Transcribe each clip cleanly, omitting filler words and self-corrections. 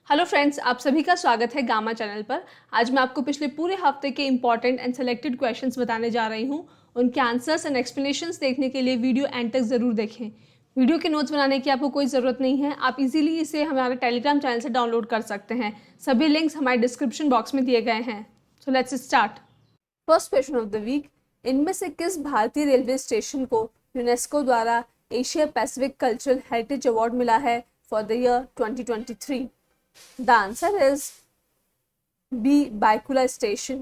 Hello friends, आप सभी का स्वागत है गामा चैनल पर। आज मैं आपको पिछले पूरे हफ्ते के इंपॉर्टेंट एंड सेलेक्टेड क्वेश्चंस बताने जा रही हूं। उनके आंसर्स एंड एक्सप्लेनेशंस देखने के लिए वीडियो एंड तक ज़रूर देखें। वीडियो के नोट्स बनाने की आपको कोई ज़रूरत नहीं है, आप इजीली इसे हमारे टेलीग्राम चैनल से डाउनलोड कर सकते हैं। सभी लिंक्स हमारे डिस्क्रिप्शन बॉक्स में दिए गए हैं। So let's start. First question of the week, इनमें से किस भारतीय रेलवे स्टेशन को यूनेस्को द्वारा Asia Pacific cultural heritage award मिला है for the year 2023? The answer is B. Baikula Station.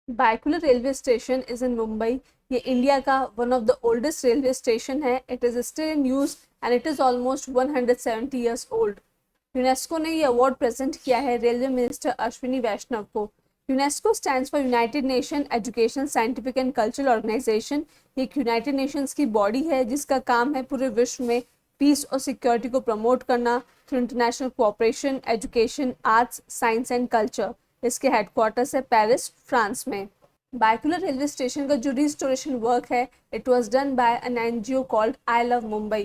Baikula Railway Station is in Mumbai. ये India का one of the oldest railway station है. It is still in use and it is almost 170 years old. UNESCO ने ये award present किया है railway minister Ashwini Vaishnaw को। UNESCO stands for United Nation Education Scientific and Cultural Organisation. ये एक United Nations की body है जिसका काम है पूरे विश्व में पीस और सिक्योरिटी को प्रमोट करना through international cooperation, education, arts, science and culture. इसके हेडक्वार्टर्स है पेरिस, फ्रांस में। बाइकुलर रेलवे स्टेशन का जो रिस्टोरेशन वर्क है, it was done by an NGO called I love Mumbai.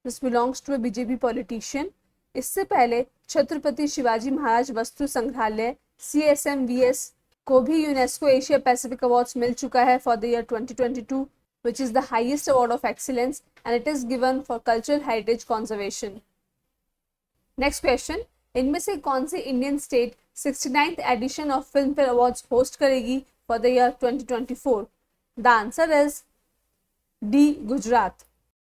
This belongs to a BJP politician. इससे पहले छत्रपति शिवाजी महाराज वस्तु संग्रहालय CSMVS को भी यूनेस्को एशिया पैसिफिक अवार्ड्स मिल चुका है for the year 2022, which is the highest award of excellence and it is given for cultural heritage conservation. Next question, इनमें से कौन सी Indian state 69th edition of Filmfare awards host करेगी for the year 2024? The answer is D, Gujarat.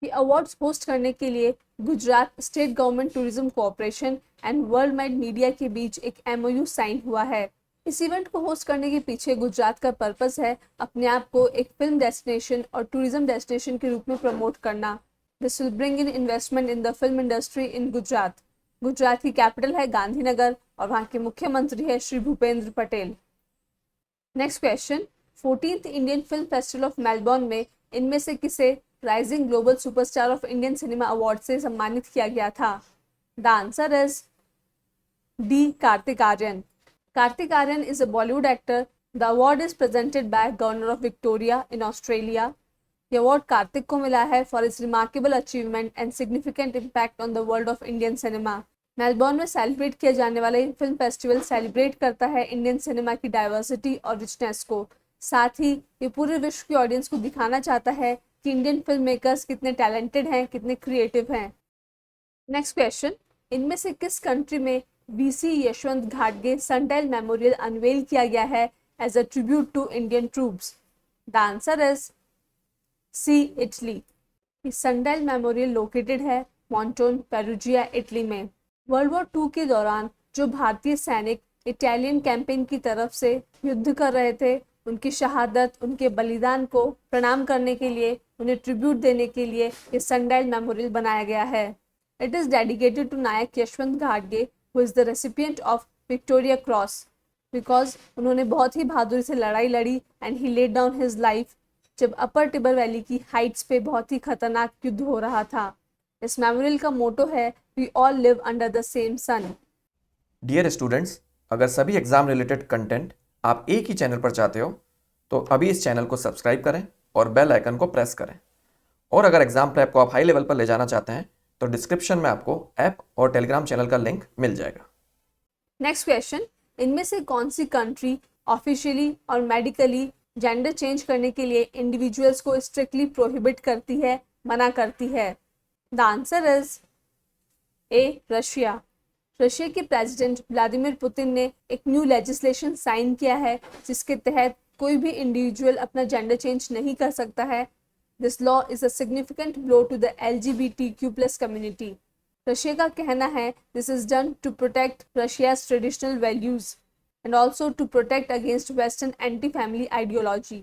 ये awards host करने के लिए Gujarat state government tourism cooperation and world wide media के बीच एक MOU साइन हुआ है। इस इवेंट को होस्ट करने के पीछे गुजरात का पर्पस है अपने आप को एक फिल्म डेस्टिनेशन और टूरिज्म डेस्टिनेशन के रूप में प्रमोट करना। This will bring in investment in the film industry in Gujarat. Gujarat की कैपिटल है गांधीनगर और वहाँ के मुख्यमंत्री है Shri Bhupendra Patel. Next question, 14th Indian film festival of Melbourne में इनमें से किसे rising global superstar of Indian cinema award से सम्मानित किया गया था? The answer is D, Kartik Aaryan. Kartik Aaryan is a Bollywood actor. The award is presented by Governor of Victoria in Australia. ये अवार्ड कार्तिक को मिला है for his remarkable achievement and significant impact on the world of Indian cinema. Melbourne में celebrate किया जाने वाला ये film festival celebrate करता है इंडियन सिनेमा की डाइवर्सिटी और रिचनेस को। साथ ही ये पूरे विश्व की ऑडियंस को दिखाना चाहता है कि इंडियन फिल्म मेकर्स कितने टैलेंटेड हैं, कितने क्रिएटिव हैं। नेक्स्ट क्वेश्चन, इनमें से किस कंट्री में VC यशवंत घाटगे सनडाइल मेमोरियल अनवेल किया गया है as a tribute to Indian troops? The answer is C, Italy. Sundial memorial located है मॉन्टोन, पेरुजिया, इटली में। वर्ल्ड वॉर 2 के दौरान जो भारतीय सैनिक इटालियन कैंपेन की तरफ से युद्ध कर रहे थे, उनकी शहादत, उनके बलिदान को प्रणाम करने के लिए, उन्हें ट्रिब्यूट देने के लिए ये सनडाइल मेमोरियल बनाया गया है। It is dedicated to Naik Yashwant घाटगे who is the recipient of Victoria Cross because उन्होंने बहुत ही बहादुरी से लड़ाई लड़ी and he laid down his life जब अपर टिबर वैली की हाइट्स पे बहुत ही खतरनाक युद्ध हो रहा था। इस मेमोरियल का मोटो है We all live under the same sun। Dear students, अगर सभी एग्जाम रिलेटेड कंटेंट आप एक ही चैनल पर चाहते हो तो अभी इस चैनल को सब्सक्राइब करें और बेल आइकन को प्रेस करें। और अगर एग्जाम प्रेप को आप हाई लेवल पर ले जाना चाहते हैं तो डिस्क्रिप्शन में आपको ऐप और टेलीग्राम चैनल का लिंक मिल जाएगा। नेक्स्ट क्वेश्चन, इनमें से कौन सी कंट्री ऑफिशियली और मेडिकली जेंडर चेंज करने के लिए इंडिविजुअल्स को स्ट्रिक्टली प्रोहिबिट करती है, मना करती है? The answer is A, Russia. Russia के प्रेसिडेंट व्लादिमीर पुतिन ने एक न्यू लेजिस्लेशन साइन किया है जिसके तहत कोई भी इंडिविजुअल अपना जेंडर चेंज नहीं कर सकता है। This law is a significant blow to the LGBTQ+ community. Russia का कहना है this is done to protect Russia's traditional values and also to protect against Western anti-family ideology.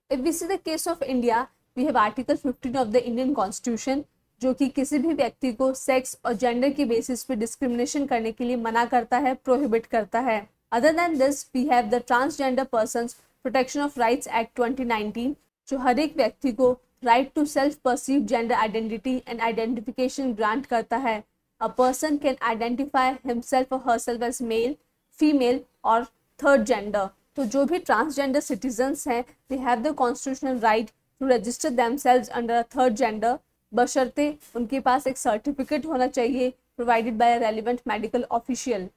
If we see the case of India, we have Article 15 of the Indian Constitution जो कि किसी भी व्यक्ति को sex और gender के basis पे discrimination करने के लिए मना करता है, प्रोहिबिट करता है। Other than this, we have the Transgender Persons Protection of Rights Act 2019 जो हर एक व्यक्ति को right to self perceive gender identity and identification grant करता है। A person can identify himself और हरसेल्फ एज मेल, फीमेल और थर्ड जेंडर। तो जो भी ट्रांसजेंडर सिटीजन्स हैं, they have the constitutional right to register themselves under a third gender, बशर्ते उनके पास एक सर्टिफिकेट होना चाहिए provided by a relevant medical official.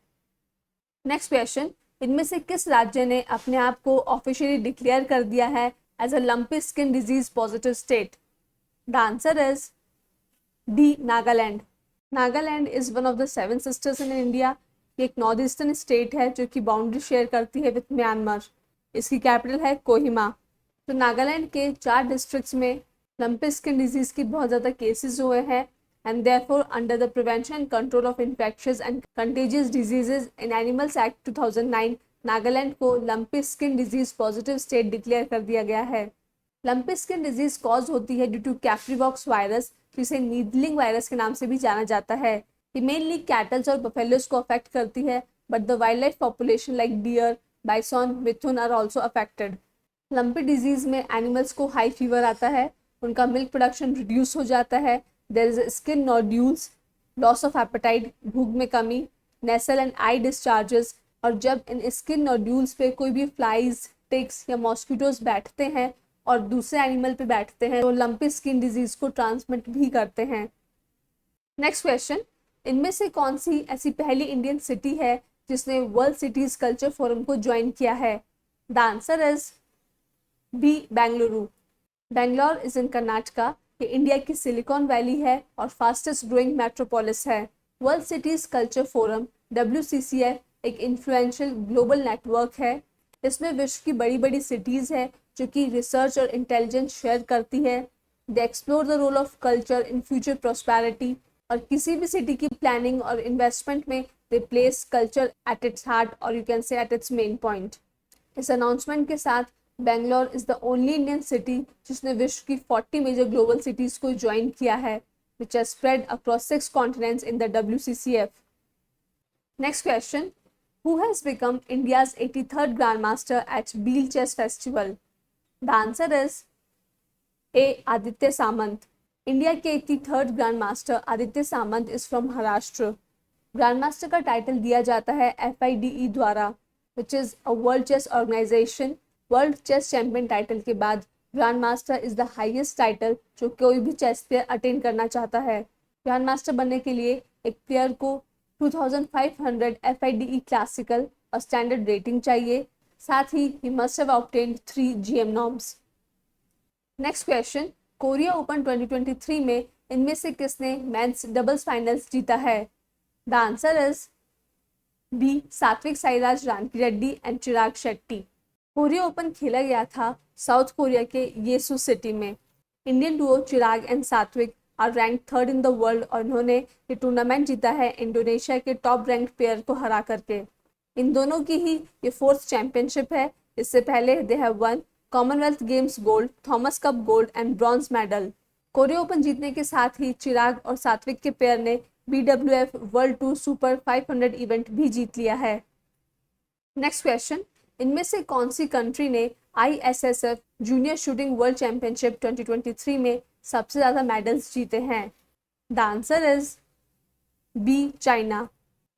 Next question, इनमें से किस राज्य ने अपने आप को ऑफिशियली डिक्लेयर कर दिया है as a lumpy skin disease positive state? The answer is D, Nagaland. Nagaland is one of the seven sisters in India. ये एक नॉर्थ ईस्टर्न स्टेट है जो कि बाउंड्री शेयर करती है विथ म्यांमार। इसकी कैपिटल है कोहिमा। तो नागालैंड के 4 डिस्ट्रिक्ट्स में लंपी स्किन डिजीज की बहुत ज़्यादा केसेस हुए हैं, and therefore under the Prevention and Control of Infectious and Contagious Diseases in Animals Act 2009 Nagaland को lumpy skin disease positive state declare कर दिया गया है। लंपी स्किन डिजीज कॉज होती है ड्यू टू कैप्रीबॉक्स वायरस, जिसे नीडलिंग वायरस के नाम से भी जाना जाता है। ये मेनली कैटल्स और बफेलोस को अफेक्ट करती है, but the wild life population like deer, bison, mithun are also affected. Lumpy disease में एनिमल्स को हाई फीवर आता है, उनका मिल्क प्रोडक्शन रिड्यूस हो जाता है, there is skin nodules, loss of appetite, भूख में कमी, nasal and eye discharges। और जब इन स्किन नोड्यूल्स पे कोई भी फ्लाइज, टिक्स या मॉस्किटोज बैठते हैं और दूसरे एनिमल पे बैठते हैं तो लंपी स्किन डिजीज को ट्रांसमिट भी करते हैं। नेक्स्ट क्वेश्चन, इनमें से कौन सी ऐसी पहली इंडियन सिटी है जिसने वर्ल्ड सिटीज कल्चर फोरम को ज्वाइन किया है? The answer is B, Bengaluru. Bangalore is in Karnataka. ये इंडिया की सिलिकॉन वैली है और फास्टेस्ट ग्रोइंग मेट्रोपोलिस है। World cities culture forum WCCF एक इन्फ्लुएंशियल ग्लोबल नेटवर्क है। इसमें विश्व की बड़ी बड़ी सिटीज़ है जो कि रिसर्च और इंटेलिजेंस शेयर करती है। They explore the role of culture in future prosperity, और किसी भी सिटी की प्लानिंग और इन्वेस्टमेंट में they place culture at its heart, और you can say at its main point. इस अनाउंसमेंट के साथ Bangalore is the only Indian city जिसने विश्व की 40 मेजर ग्लोबल सिटीज को ज्वाइन किया है, which are spread across 6 continents in the WCCF। Next question, who has become India's 83rd grand master at Biel chess festival? The answer is A, Aditya Samant. India के 83rd grand master Aditya Samant is from Maharashtra. Grand master का title दिया जाता है FIDE द्वारा, which is a world chess organisation. World chess champion title के बाद grand master is the highest title जो कोई भी चेस प्लेयर अटेन करना चाहता है। ग्रैंड मास्टर बनने के लिए एक प्लेयर को 2500 FIDE क्लासिकल और स्टैंडर्ड रेटिंग चाहिए, साथ ही ही must have obtained 3 GM norms. Next question, Korea Open 2023 में इनमें से किसने मेंस डबल्स फाइनल्स जीता है? The answer is B, Satwik Sairaj Rankireddy and Chirag Shetty. Korea Open खेला गया था साउथ कोरिया के येसू सिटी में। Indian duo Chirag and Satwik are rank 3rd in the world, और उन्होंने ये टूर्नामेंट जीता है इंडोनेशिया के टॉप रैंक प्लेयर को हरा करके। इन दोनों की ही ये 4th चैंपियनशिप है। इससे पहले they have one Commonwealth games gold, Thomas cup gold and bronze medal. Korea open जीतने के साथ ही चिराग और सात्विक के पेयर ने BWF world tour super 500 event भी जीत लिया है। नेक्स्ट क्वेश्चन, इनमें से कौन सी कंट्री ने ISSF junior shooting world championship 2023 में सबसे ज़्यादा मेडल्स जीते हैं? The answer is B, China.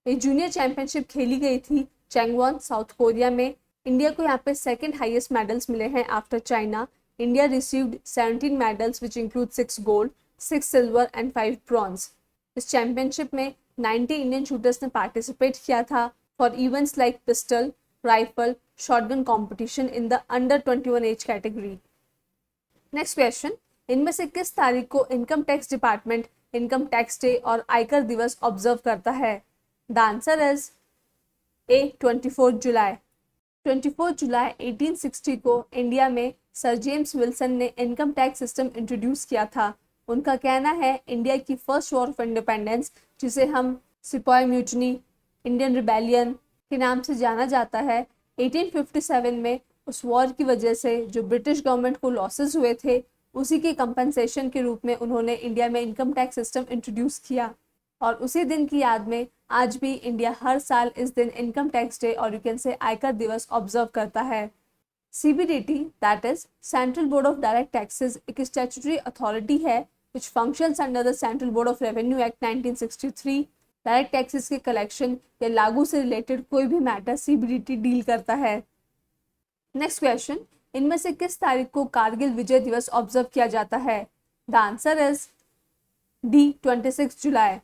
ये जूनियर चैंपियनशिप खेली गई थी चैंगवॉन, साउथ कोरिया में। इंडिया को यहाँ पे 2nd हाईएस्ट मेडल्स मिले हैं after China. India received 17 medals which include 6 gold, 6 silver and 5 bronze. इस चैंपियनशिप में 90 इंडियन शूटर्स ने पार्टिसिपेट किया था for events like pistol, rifle, shotgun competition in the under 21 age category. Next question, इनमें से किस तारीख को income tax department income tax day और आयकर दिवस ऑब्जर्व करता है? द आंसर इज ए, 24 जुलाई। 24 जुलाई 1860 को इंडिया में सर जेम्स विल्सन ने इनकम टैक्स सिस्टम इंट्रोड्यूस किया था। उनका कहना है इंडिया की फर्स्ट वॉर ऑफ इंडिपेंडेंस, जिसे हम सिपाही म्यूटनी, इंडियन रिबेलियन के नाम से जाना जाता है, 1857 में उस वॉर की वजह से जो ब्रिटिश गवर्नमेंट को लॉसेस हुए थे, उसी के कंपनसेशन के रूप में उन्होंने इंडिया में इनकम टैक्स सिस्टम इंट्रोड्यूस किया। और उसी दिन की याद में आज भी इंडिया हर साल इस दिन इनकम टैक्स डे और यू कैन से आयकर दिवस ऑब्जर्व करता है। CBDT, that is central board of direct taxes, एक स्टैट्यूटरी अथॉरिटी है विच functions under the central board of revenue act 1963। Direct taxes के कलेक्शन या लागू से रिलेटेड कोई भी मैटर CBDT डील करता है। नेक्स्ट क्वेश्चन, इनमें से किस तारीख को कारगिल विजय दिवस ऑब्जर्व किया जाता है? द आंसर इज डी, 26 जुलाई।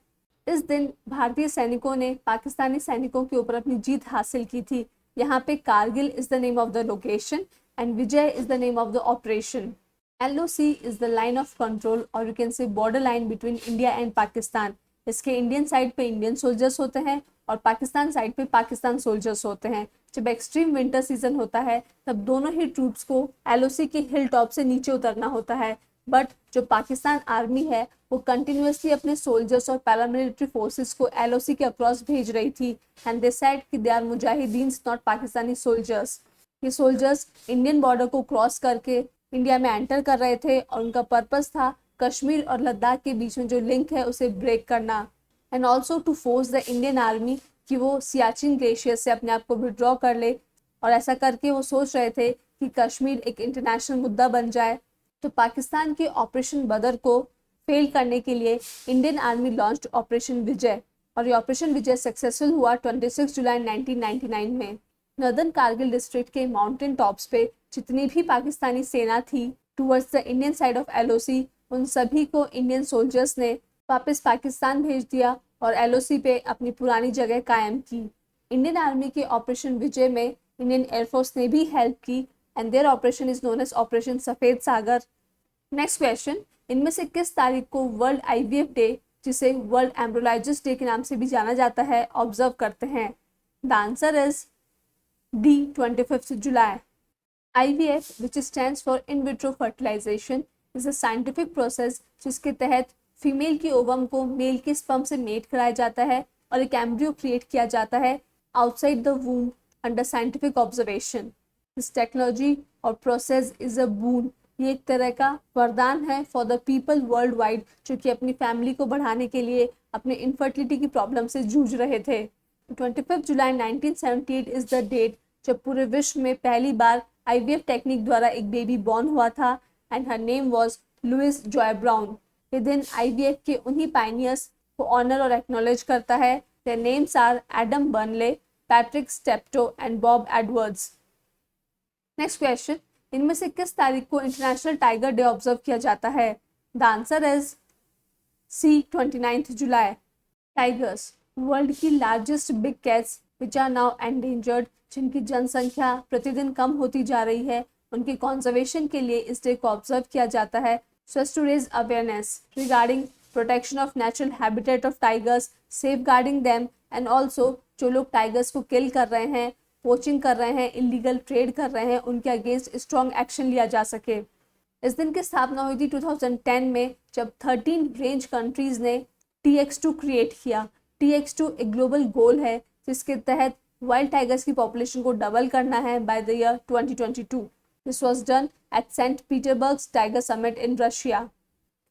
इस दिन भारतीय सैनिकों ने पाकिस्तानी सैनिकों के ऊपर अपनी जीत हासिल की थी। यहाँ पे Kargil is the name of the location and Vijay is the name of the operation. LOC is the line of control और you can say border line between India and Pakistan. इसके इंडियन साइड पे इंडियन सोल्जर्स होते हैं और Pakistan side पे Pakistan soldiers होते हैं। जब एक्सट्रीम विंटर सीजन होता है तब दोनों ही ट्रूप्स को LOC के हिल टॉप से नीचे उतरना होता है, बट जो पाकिस्तान आर्मी है वो कंटिन्यूसली अपने सोल्जर्स और पैरामिलिट्री फोर्सेस को LOC के अक्रॉस भेज रही थी एंड दे सेड कि दे आर मुजाहिदीन्स नॉट पाकिस्तानी सोल्जर्स। ये सोल्जर्स इंडियन बॉर्डर को क्रॉस करके इंडिया में एंटर कर रहे थे और उनका पर्पस था कश्मीर और लद्दाख के बीच में जो लिंक है उसे ब्रेक करना and also to force the Indian army कि वो सियाचिन ग्लेशियर से अपने आप को विड्रॉ कर ले। और ऐसा करके वो सोच रहे थे कि कश्मीर एक इंटरनेशनल मुद्दा बन जाए। तो पाकिस्तान के ऑपरेशन बदर को फेल करने के लिए इंडियन आर्मी लॉन्च्ड ऑपरेशन विजय और ये ऑपरेशन विजय सक्सेसफुल हुआ 26 जुलाई 1999 में। नॉर्दर्न कारगिल डिस्ट्रिक्ट के माउंटेन टॉप्स पे जितनी भी पाकिस्तानी सेना थी towards the Indian side of LOC, उन सभी को इंडियन सोल्जर्स ने वापस पाकिस्तान भेज दिया और LOC पे अपनी पुरानी जगह कायम की। इंडियन आर्मी के ऑपरेशन विजय में इंडियन एयरफोर्स ने भी हेल्प की and there operation is known as operation Safed Sagar. Next question, इनमें से किस तारीख को वर्ल्ड IVF डे, जिसे वर्ल्ड एम्ब्रोलॉजिस्ट डे के नाम से भी जाना जाता है, ऑब्जर्व करते हैं? The answer is D, 25 July. IVF, which stands for in vitro fertilization, is a scientific process जिसके तहत फीमेल की ओवम को मेल के स्पर्म से मेट कराया जाता है और एक एम्ब्रियो क्रिएट किया जाता है outside the वूम under scientific observation. This technology और प्रोसेस इज अ बून, ये एक तरह का वरदान है for the people world wide जो कि अपनी फैमिली को बढ़ाने के लिए अपने इनफर्टिलिटी की प्रॉब्लम से जूझ रहे थे। 25 जुलाई 1978 इज द डेट जब पूरे विश्व में पहली बार IVF टेक्निक द्वारा एक बेबी बॉर्न हुआ था and her name was Louise Joy Brown. ये दिन IVF के उन्हीं पायनियर्स को ऑनर और एक्नॉलेज करता है। Their names are Adam Burnley, Patrick Steptoe and Bob Edwards. Next question, इनमें से किस तारीख को इंटरनेशनल टाइगर डे ऑब्जर्व किया जाता है? The answer is C, 29 July. Tigers, world की largest big cats which are now endangered, जिनकी जनसंख्या प्रतिदिन कम होती जा रही है, उनके कंजर्वेशन के लिए इस डे को ऑब्जर्व किया जाता है so as to raise awareness regarding protection of natural habitat of tigers, safeguarding them and also जो लोग टाइगर्स को किल कर रहे हैं, पोचिंग कर रहे हैं, इलीगल ट्रेड कर रहे हैं, उनके अगेंस्ट स्ट्रॉन्ग एक्शन लिया जा सके। इस दिन की स्थापना हुई थी 2010 में जब 13 रेंज कंट्रीज ने TX2 क्रिएट किया। TX2 एक ग्लोबल गोल है जिसके तहत वाइल्ड टाइगर्स की पॉपुलेशन को डबल करना है by the year 2022। This was done at Saint Petersburg tiger summit in Russia.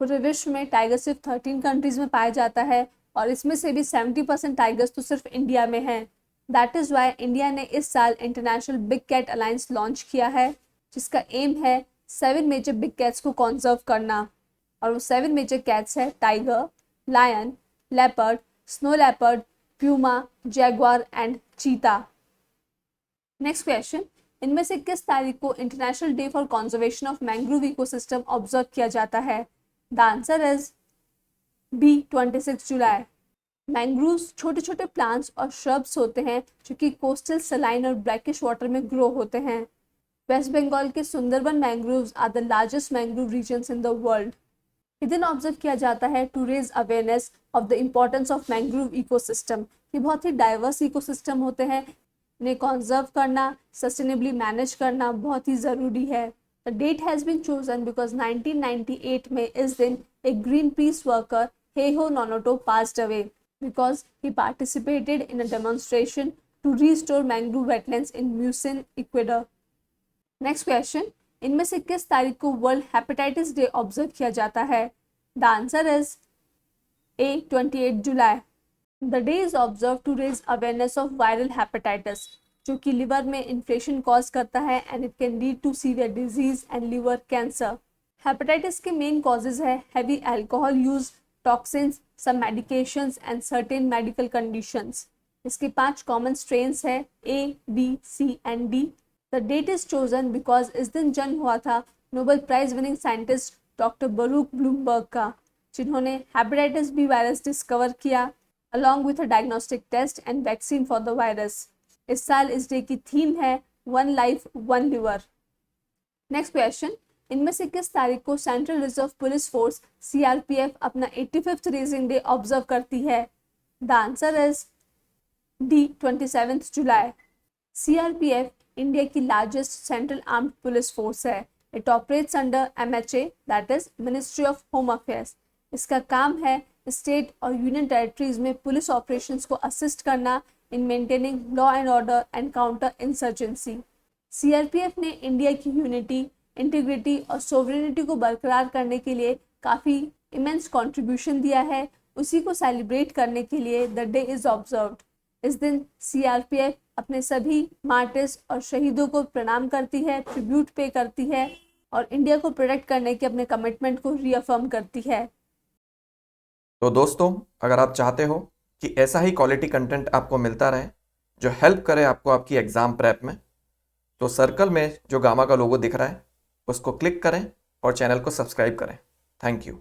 पूरे विश्व में टाइगर सिर्फ 13 कंट्रीज में पाया जाता है और इसमें से भी 70% टाइगर्स तो सिर्फ इंडिया में हैं। दैट इज वाई इंडिया ने इस साल international big cat alliance launch किया है जिसका एम है 7 मेजर बिग कैट्स को कंजर्व करना और वो 7 मेजर कैट्स है tiger, lion, leopard, snow leopard, puma, jaguar and cheetah. Next question, इनमें से किस तारीख को international day for conservation of mangrove ecosystem observe किया जाता है? द आंसर इज B, 26 जुलाई। मैंग्रोव्स छोटे छोटे प्लांट्स और श्रब्स होते हैं जो कि कोस्टल सलाइन और ब्रैकिश वाटर में ग्रो होते हैं। वेस्ट बंगाल के Sundarban mangroves are the largest mangrove regions in the world. ये दिन ऑब्जर्व किया जाता है to raise awareness of the importance of mangrove ecosystem. ये बहुत ही डाइवर्स इकोसिस्टम होते हैं, इन्हें कंजर्व करना, सस्टेनेबली मैनेज करना बहुत ही ज़रूरी है। The date has been chosen because 1998 में इस दिन एक Greenpeace worker Hayhow Nonoto passed away because he participated in a demonstration to restore mangrove wetlands in Muisne, Ecuador. Next question, इनमें से किस तारीख को वर्ल्ड हेपेटाइटिस डे ऑब्जर्व किया जाता है? द आंसर इज A, 28 जुलाई। The day is observe to raise awareness of viral hepatitis जो कि लिवर में इन्फ्लेशन कॉज करता है and it can lead to severe disease and liver cancer. Hepatitis के मेन कॉजेज है heavy alcohol use, toxins, some medications and certain medical conditions. इसके 5 common strains है A, B, C and D। The date is chosen because इस दिन जन्म हुआ था Nobel prize winning scientist doctor Baruch Blumberg का, जिन्होंने हेपेटाइटिस बी वायरस डिस्कवर किया along with a diagnostic test and vaccine for the virus. इस साल इस डे की थीम है one life one liver. Next question, इनमें से किस तारीख को central reserve police force CRPF अपना 85th रेजिंग डे ऑब्जर्व करती है? The answer is D 27 July. CRPF India की largest central armed police force है। It operates under MHA, that is ministry of home affairs. इसका काम है state और union territories में पुलिस ऑपरेशंस को असिस्ट करना in maintaining law and order and counter insurgency. CRPF ने इंडिया की यूनिटी, इंटीग्रिटी और सोवरेनिटी को बरकरार करने के लिए काफ़ी इमेंस कंट्रीब्यूशन दिया है। उसी को सेलिब्रेट करने के लिए द डे इज ऑब्जर्व्ड। इस दिन CRPF अपने सभी मार्टिर्स और शहीदों को प्रणाम करती है, ट्रिब्यूट पे करती है और इंडिया को प्रोटेक्ट करने के अपने कमिटमेंट को रीअफर्म करती है। तो दोस्तों, अगर आप चाहते हो कि ऐसा ही क्वालिटी कंटेंट आपको मिलता रहे जो हेल्प करे आपको आपकी एग्ज़ाम प्रेप में, तो सर्कल में जो गामा का लोगो दिख रहा है उसको क्लिक करें और चैनल को सब्सक्राइब करें। Thank you.